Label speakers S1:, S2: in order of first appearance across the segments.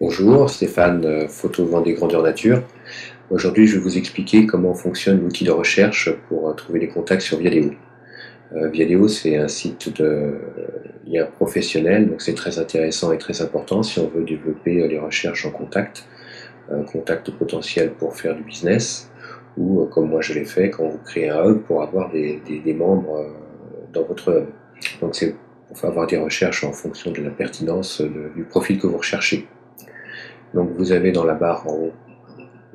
S1: Bonjour, Stéphane, Photo Vendée Grandeur Nature. Aujourd'hui, je vais vous expliquer comment fonctionne l'outil de recherche pour trouver des contacts sur Viadeo. Viadeo, c'est un site de lien professionnel, donc c'est très intéressant et très important si on veut développer les recherches en contact, contact potentiel pour faire du business, ou comme moi je l'ai fait, quand vous créez un hub pour avoir des membres dans votre hub. Donc c'est pour avoir des recherches en fonction de la pertinence du profil que vous recherchez. Donc vous avez dans la barre en haut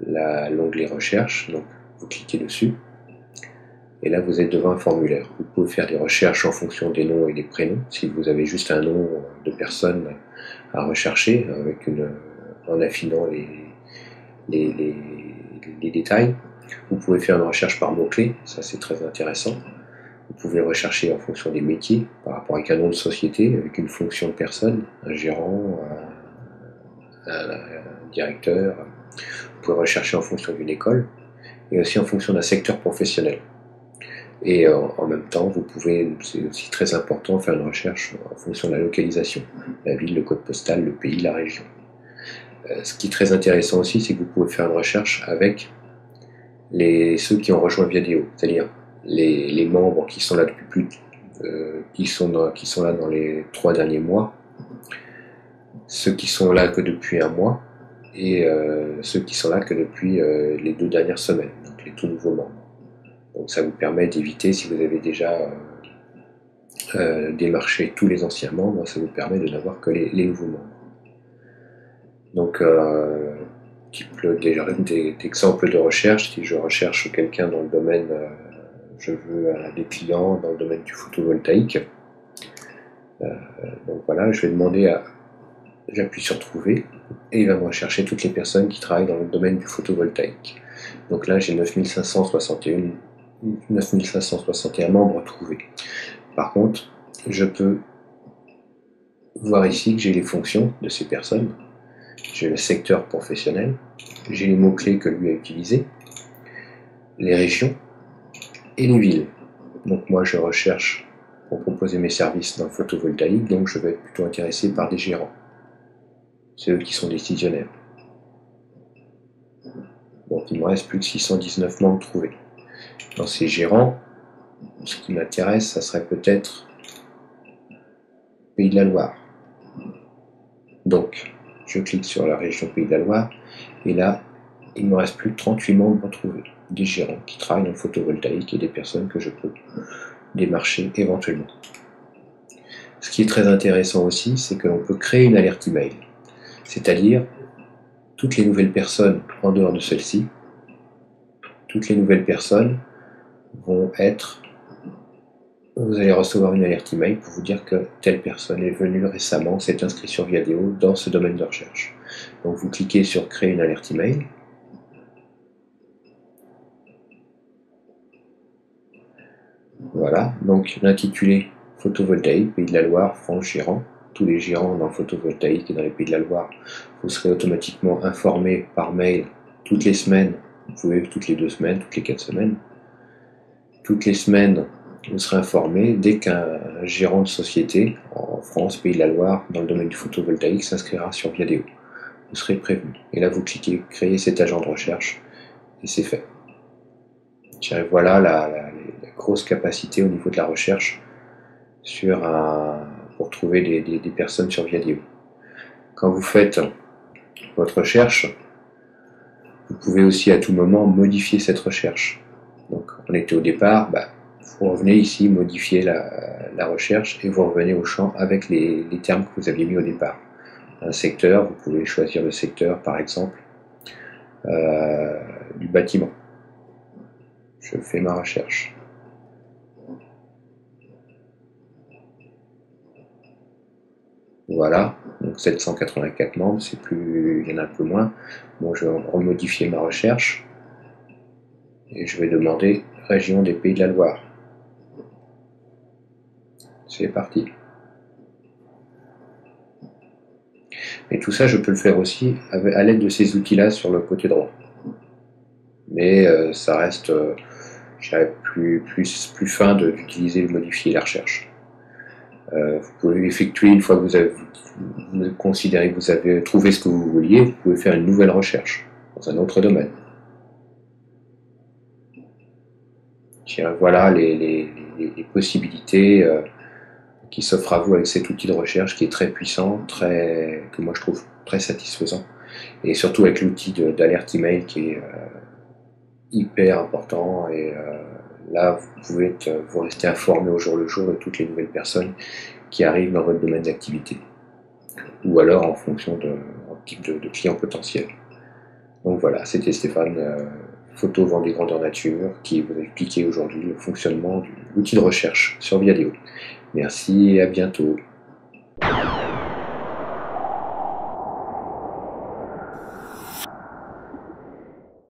S1: l'onglet recherche, donc vous cliquez dessus et là vous êtes devant un formulaire. Vous pouvez faire des recherches en fonction des noms et des prénoms, si vous avez juste un nom de personne à rechercher en affinant les détails. Vous pouvez faire une recherche par mots-clés, ça c'est très intéressant. Vous pouvez rechercher en fonction des métiers, par rapport avec un nom de société, avec une fonction de personne, un gérant, un directeur. Vous pouvez rechercher en fonction d'une école et aussi en fonction d'un secteur professionnel. Et en même temps, vous pouvez, c'est aussi très important, faire une recherche en fonction de la localisation, la ville, le code postal, le pays, la région. Ce qui est très intéressant aussi, c'est que vous pouvez faire une recherche avec ceux qui ont rejoint Viadeo, c'est-à-dire les membres qui sont là depuis qui sont là dans les 3 derniers mois, ceux qui sont là que depuis un mois, et ceux qui sont là que depuis les 2 dernières semaines, donc les tout nouveaux membres. Donc ça vous permet d'éviter, si vous avez déjà démarché tous les anciens membres, ça vous permet de n'avoir que les nouveaux membres. Donc d'exemples de recherche, si je recherche quelqu'un dans le domaine, je veux des clients dans le domaine du photovoltaïque, donc voilà, je vais demander j'appuie sur trouver et il va me rechercher toutes les personnes qui travaillent dans le domaine du photovoltaïque. Donc là j'ai 9561 membres trouvés. Par contre, je peux voir ici que j'ai les fonctions de ces personnes, j'ai le secteur professionnel, j'ai les mots-clés que lui a utilisés, les régions et les villes. Donc moi je recherche pour proposer mes services dans le photovoltaïque, donc je vais être plutôt intéressé par des gérants. C'est eux qui sont décisionnaires. Donc il me reste plus que 619 membres trouvés. Dans ces gérants, ce qui m'intéresse, ça serait peut-être Pays de la Loire. Donc je clique sur la région Pays de la Loire et là il me reste plus que 38 membres trouvés, des gérants qui travaillent dans le photovoltaïque et des personnes que je peux démarcher éventuellement. Ce qui est très intéressant aussi, c'est que l'on peut créer une alerte email, c'est-à-dire toutes les nouvelles personnes en dehors de celle-ci, toutes les nouvelles personnes vont être, vous allez recevoir une alerte email pour vous dire que telle personne est venue récemment, s'est inscrite sur Viadeo dans ce domaine de recherche. Donc vous cliquez sur créer une alerte email. Voilà, donc l'intitulé photovoltaïque, Pays de la Loire, France gérant. Tous les gérants dans le photovoltaïque et dans les Pays de la Loire, vous serez automatiquement informés par mail toutes les semaines. Vous pouvez toutes les 2 semaines, toutes les 4 semaines. Toutes les semaines, vous serez informé dès qu'un gérant de société en France, Pays de la Loire, dans le domaine du photovoltaïque s'inscrira sur Viadeo. Vous serez prévenu. Et là, vous cliquez créer cet agent de recherche et c'est fait. Voilà la grosse capacité au niveau de la recherche pour trouver des personnes sur Viadeo. Quand vous faites votre recherche, vous pouvez aussi à tout moment modifier cette recherche. Donc on était au départ, vous revenez ici, modifier la recherche et vous revenez au champ avec les termes que vous aviez mis au départ. Un secteur, vous pouvez choisir le secteur par exemple du bâtiment. Je fais ma recherche. Voilà, donc 784 membres, c'est plus, il y en a un peu moins. Bon, je vais remodifier ma recherche et je vais demander région des Pays de la Loire. C'est parti. Et tout ça, je peux le faire aussi à l'aide de ces outils-là sur le côté droit. Mais ça reste, je dirais, plus fin d'utiliser et de modifier la recherche. Vous pouvez effectuer, une fois que vous considérez que vous avez trouvé ce que vous vouliez, vous pouvez faire une nouvelle recherche dans un autre domaine. Tiens, voilà les possibilités qui s'offrent à vous avec cet outil de recherche qui est très puissant, que moi je trouve très satisfaisant, et surtout avec l'outil d'alerte email qui est hyper important, et là vous pouvez vous rester informé au jour le jour de toutes les nouvelles personnes qui arrivent dans votre domaine d'activité, ou alors en fonction de type de client potentiel. Donc voilà, c'était Stéphane, Photo Vendée Grandeur Nature, qui vous a expliqué aujourd'hui le fonctionnement de l'outil de recherche sur Viadeo. Merci et à bientôt.